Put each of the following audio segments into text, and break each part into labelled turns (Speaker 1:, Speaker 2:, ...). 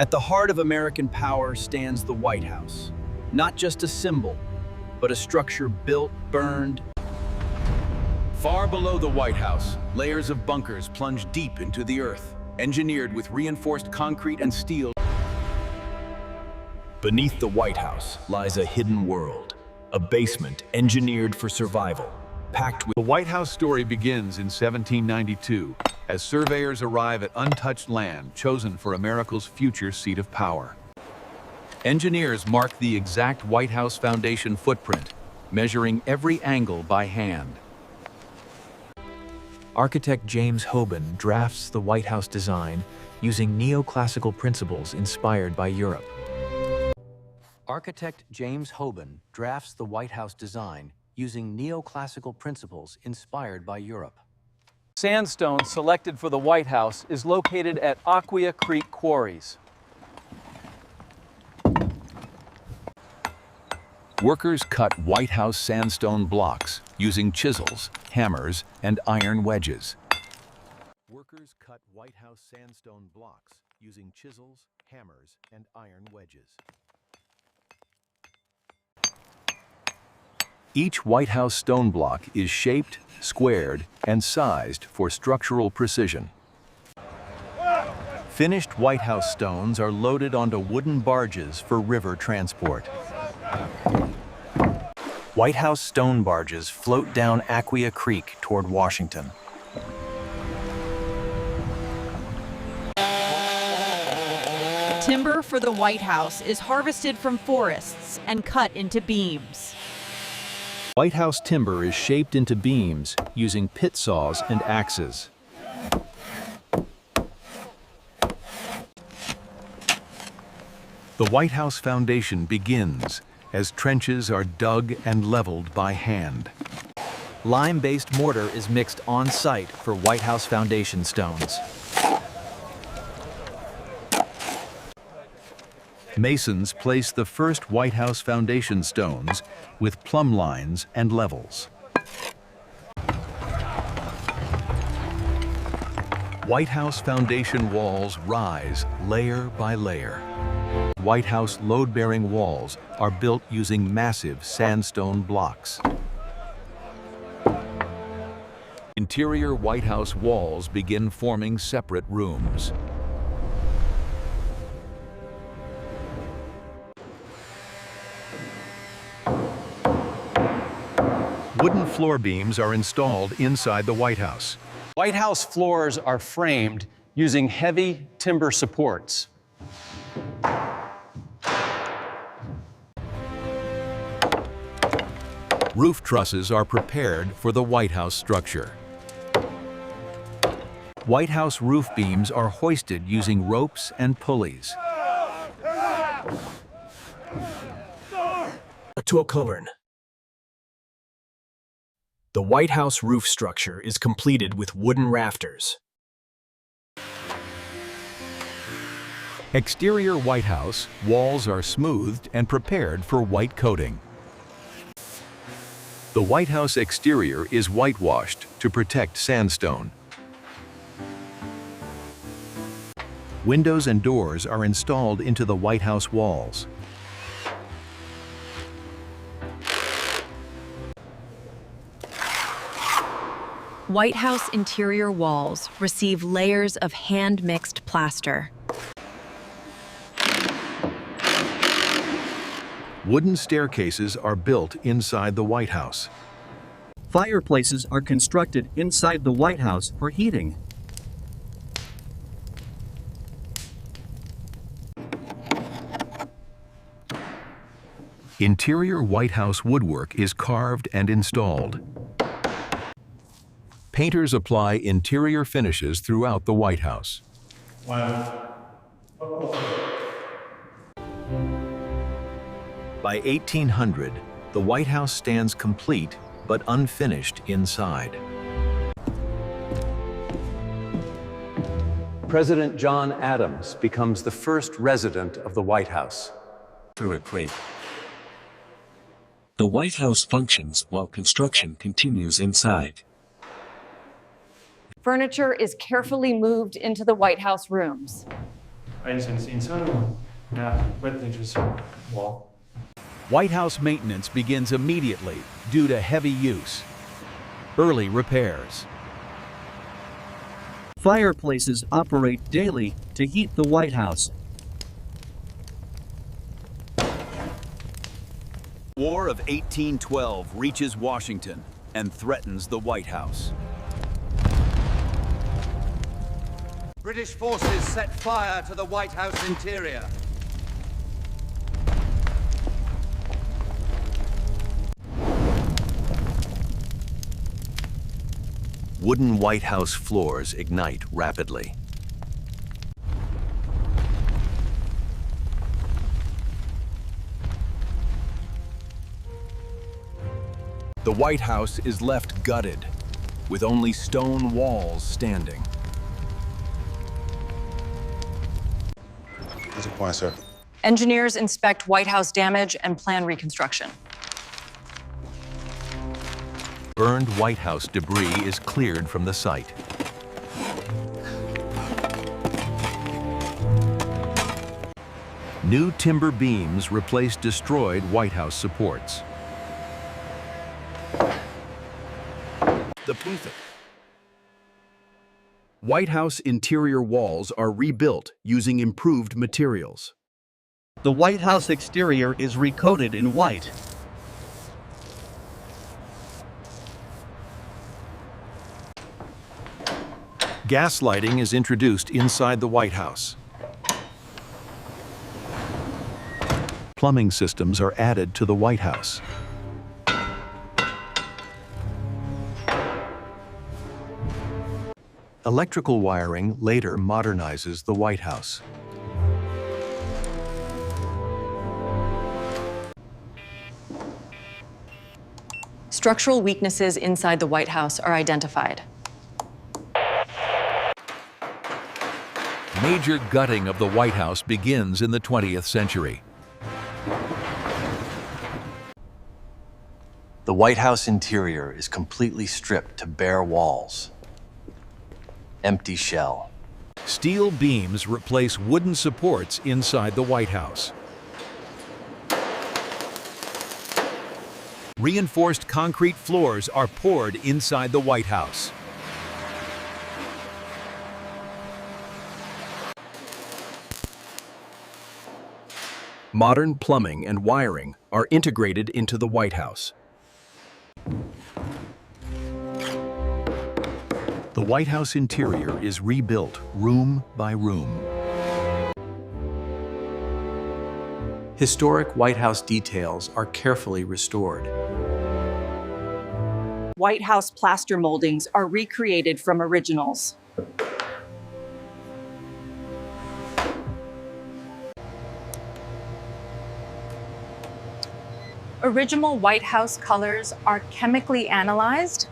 Speaker 1: At the heart of American power stands the White House. Not just a symbol, but a structure built, burned. Far below the White House, layers of bunkers plunge deep into the earth, engineered with reinforced concrete and steel. Beneath the White House lies a hidden world, a basement engineered for survival, packed with...
Speaker 2: The White House story begins in 1792, as surveyors arrive at untouched land chosen for America's future seat of power. Engineers mark the exact White House foundation footprint, measuring every angle by hand.
Speaker 3: Architect James Hoban drafts the White House design using neoclassical principles inspired by Europe. Architect James Hoban drafts the White House design using neoclassical principles inspired by Europe.
Speaker 4: Sandstone selected for the White House is located at Aquia Creek Quarries.
Speaker 2: Workers cut White House sandstone blocks using chisels, hammers, and iron wedges. Workers cut White House sandstone blocks using chisels, hammers, and iron wedges. Each White House stone block is shaped, squared, and sized for structural precision. Finished White House stones are loaded onto wooden barges for river transport.
Speaker 3: White House stone barges float down Aquia Creek toward Washington.
Speaker 5: Timber for the White House is harvested from forests and cut into beams.
Speaker 2: White House timber is shaped into beams using pit saws and axes. The White House foundation begins as trenches are dug and leveled by hand.
Speaker 3: Lime-based mortar is mixed on-site for White House foundation stones.
Speaker 2: Masons place the first White House foundation stones with plumb lines and levels. White House foundation walls rise layer by layer. White House load-bearing walls are built using massive sandstone blocks. Interior White House walls begin forming separate rooms. Wooden floor beams are installed inside the White House.
Speaker 4: White House floors are framed using heavy timber supports.
Speaker 2: Roof trusses are prepared for the White House structure. White House roof beams are hoisted using ropes and pulleys.
Speaker 1: To a cavern. The White House roof structure is completed with wooden rafters.
Speaker 2: Exterior White House walls are smoothed and prepared for white coating. The White House exterior is whitewashed to protect sandstone. Windows and doors are installed into the White House walls.
Speaker 5: White House interior walls receive layers of hand-mixed plaster.
Speaker 2: Wooden staircases are built inside the White House.
Speaker 6: Fireplaces are constructed inside the White House for heating.
Speaker 2: Interior White House woodwork is carved and installed. Painters apply interior finishes throughout the White House. By 1800, the White House stands complete but unfinished inside.
Speaker 4: President John Adams becomes the first resident of the White House.
Speaker 7: The White House functions while construction continues inside.
Speaker 8: Furniture is carefully moved into the White House rooms.
Speaker 2: White House maintenance begins immediately due to heavy use. Early repairs.
Speaker 6: Fireplaces operate daily to heat the White House.
Speaker 1: War of 1812 reaches Washington and threatens the White House.
Speaker 8: British forces set fire to the White House interior.
Speaker 1: Wooden White House floors ignite rapidly. The White House is left gutted, with only stone walls standing.
Speaker 9: What's the point, sir?
Speaker 10: Engineers inspect White House damage and plan reconstruction.
Speaker 2: Burned White House debris is cleared from the site. New timber beams replace destroyed White House supports.
Speaker 1: The Putha. White House interior walls are rebuilt using improved materials.
Speaker 6: The White House exterior is recoated in white.
Speaker 2: Gas lighting is introduced inside the White House. Plumbing systems are added to the White House. Electrical wiring later modernizes the White House.
Speaker 10: Structural weaknesses inside the White House are identified.
Speaker 2: Major gutting of the White House begins in the 20th century.
Speaker 11: The White House interior is completely stripped to bare walls. Empty shell.
Speaker 2: Steel beams replace wooden supports inside the White House. Reinforced concrete floors are poured inside the White House.
Speaker 1: Modern plumbing and wiring are integrated into the White House.
Speaker 2: The White House interior is rebuilt room by room.
Speaker 3: Historic White House details are carefully restored.
Speaker 10: White House plaster moldings are recreated from originals. Original White House colors are chemically analyzed.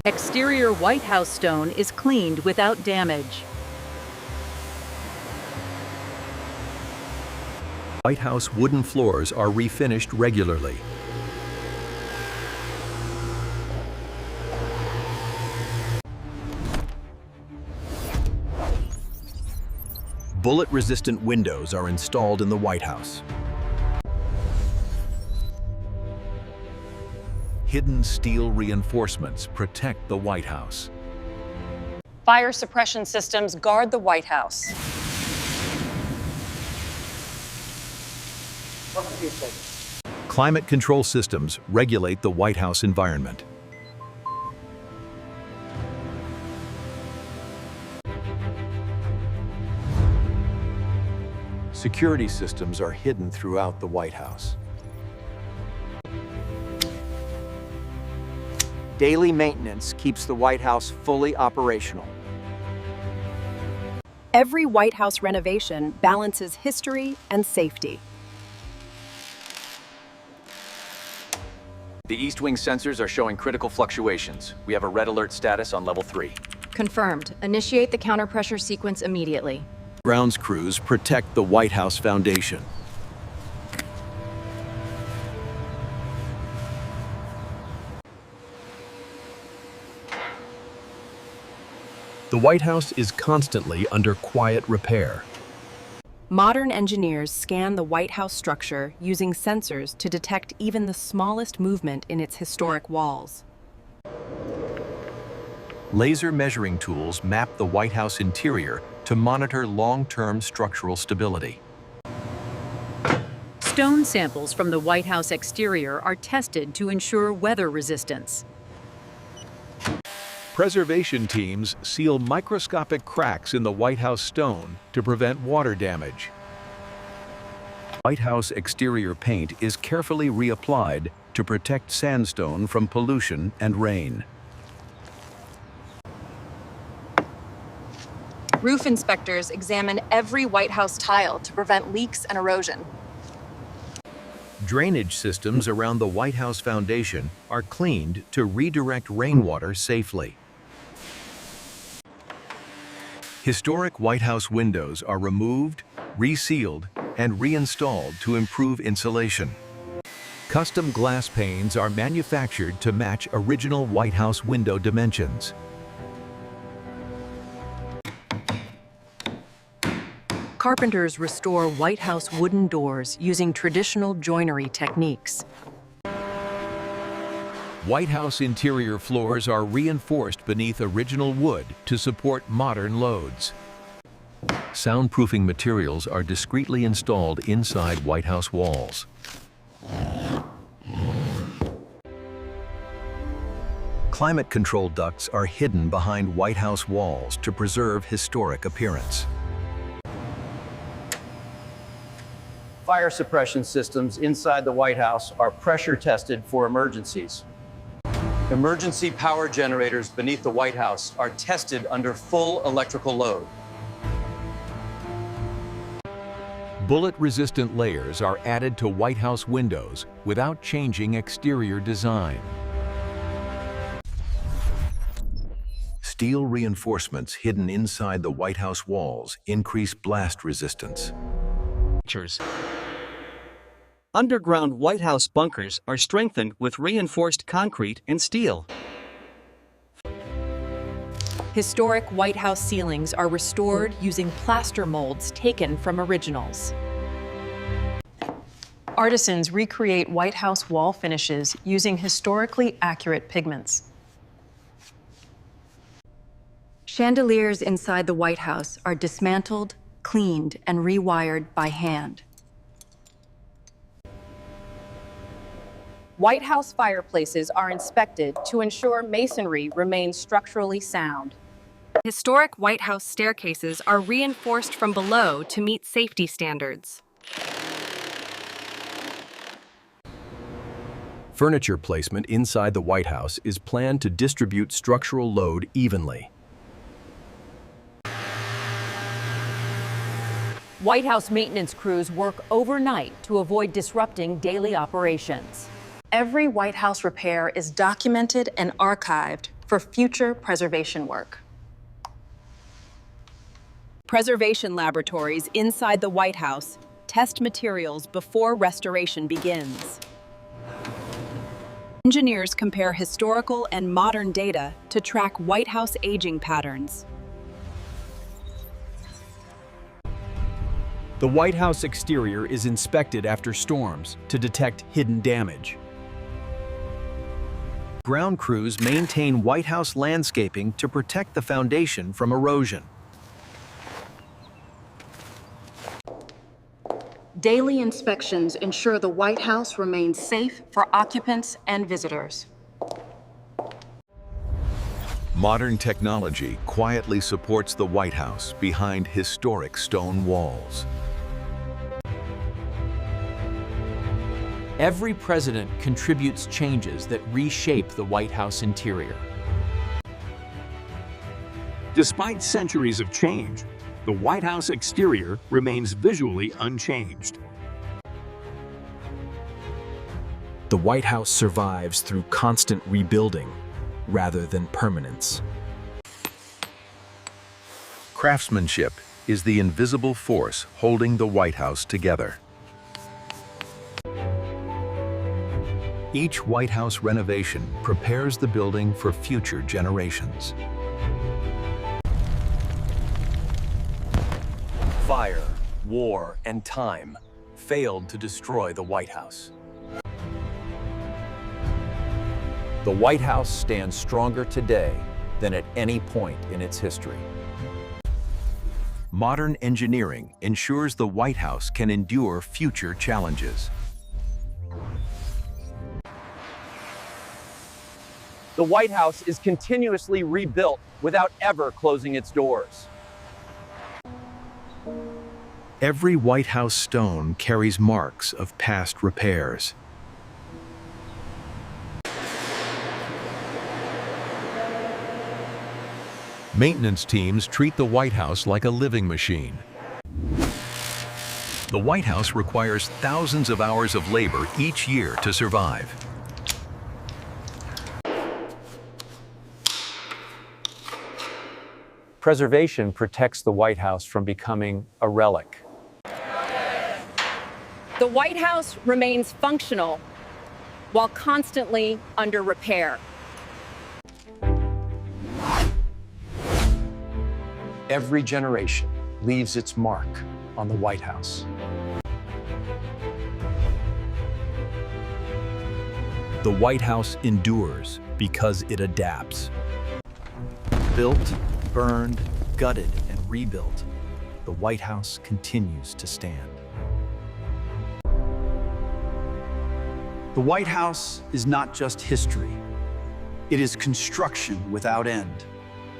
Speaker 5: Exterior White House stone is cleaned without damage.
Speaker 2: White House wooden floors are refinished regularly.
Speaker 1: Bullet-resistant windows are installed in the White House.
Speaker 2: Hidden steel reinforcements protect the White House.
Speaker 10: Fire suppression systems guard the White House.
Speaker 2: Climate control systems regulate the White House environment. Security systems are hidden throughout the White House.
Speaker 12: Daily maintenance keeps the White House fully operational.
Speaker 13: Every White House renovation balances history and safety.
Speaker 11: The East Wing sensors are showing critical fluctuations. We have a red alert status on level 3.
Speaker 10: Confirmed. Initiate the counterpressure sequence immediately.
Speaker 1: Grounds crews protect the White House foundation. The White House is constantly under quiet repair.
Speaker 13: Modern engineers scan the White House structure using sensors to detect even the smallest movement in its historic walls.
Speaker 3: Laser measuring tools map the White House interior to monitor long-term structural stability.
Speaker 5: Stone samples from the White House exterior are tested to ensure weather resistance.
Speaker 2: Preservation teams seal microscopic cracks in the White House stone to prevent water damage. White House exterior paint is carefully reapplied to protect sandstone from pollution and rain.
Speaker 10: Roof inspectors examine every White House tile to prevent leaks and erosion.
Speaker 3: Drainage systems around the White House foundation are cleaned to redirect rainwater safely. Historic White House windows are removed, resealed, and reinstalled to improve insulation. Custom glass panes are manufactured to match original White House window dimensions.
Speaker 5: Carpenters restore White House wooden doors using traditional joinery techniques.
Speaker 2: White House interior floors are reinforced beneath original wood to support modern loads.
Speaker 3: Soundproofing materials are discreetly installed inside White House walls. Climate control ducts are hidden behind White House walls to preserve historic appearance.
Speaker 4: Fire suppression systems inside the White House are pressure tested for emergencies. Emergency power generators beneath the White House are tested under full electrical load.
Speaker 2: Bullet-resistant layers are added to White House windows without changing exterior design.
Speaker 3: Steel reinforcements hidden inside the White House walls increase blast resistance.
Speaker 6: Underground White House bunkers are strengthened with reinforced concrete and steel.
Speaker 5: Historic White House ceilings are restored using plaster molds taken from originals.
Speaker 10: Artisans recreate White House wall finishes using historically accurate pigments. Chandeliers inside the White House are dismantled, cleaned, and rewired by hand.
Speaker 13: White House fireplaces are inspected to ensure masonry remains structurally sound. Historic White House staircases are reinforced from below to meet safety standards.
Speaker 3: Furniture placement inside the White House is planned to distribute structural load evenly.
Speaker 5: White House maintenance crews work overnight to avoid disrupting daily operations.
Speaker 10: Every White House repair is documented and archived for future preservation work.
Speaker 13: Preservation laboratories inside the White House test materials before restoration begins. Engineers compare historical and modern data to track White House aging patterns.
Speaker 1: The White House exterior is inspected after storms to detect hidden damage.
Speaker 3: Ground crews maintain White House landscaping to protect the foundation from erosion.
Speaker 10: Daily inspections ensure the White House remains safe for occupants and visitors.
Speaker 2: Modern technology quietly supports the White House behind historic stone walls.
Speaker 4: Every president contributes changes that reshape the White House interior.
Speaker 9: Despite centuries of change, the White House exterior remains visually unchanged.
Speaker 3: The White House survives through constant rebuilding rather than permanence. Craftsmanship is the invisible force holding the White House together. Each White House renovation prepares the building for future generations.
Speaker 1: Fire, war, and time failed to destroy the White House. The White House stands stronger today than at any point in its history.
Speaker 3: Modern engineering ensures the White House can endure future challenges.
Speaker 4: The White House is continuously rebuilt without ever closing its doors.
Speaker 3: Every White House stone carries marks of past repairs. Maintenance teams treat the White House like a living machine. The White House requires thousands of hours of labor each year to survive.
Speaker 4: Preservation protects the White House from becoming a relic.
Speaker 13: The White House remains functional while constantly under repair.
Speaker 1: Every generation leaves its mark on the White House. The White House endures because it adapts. Built, burned, gutted, and rebuilt, the White House continues to stand. The White House is not just history. It is construction without end.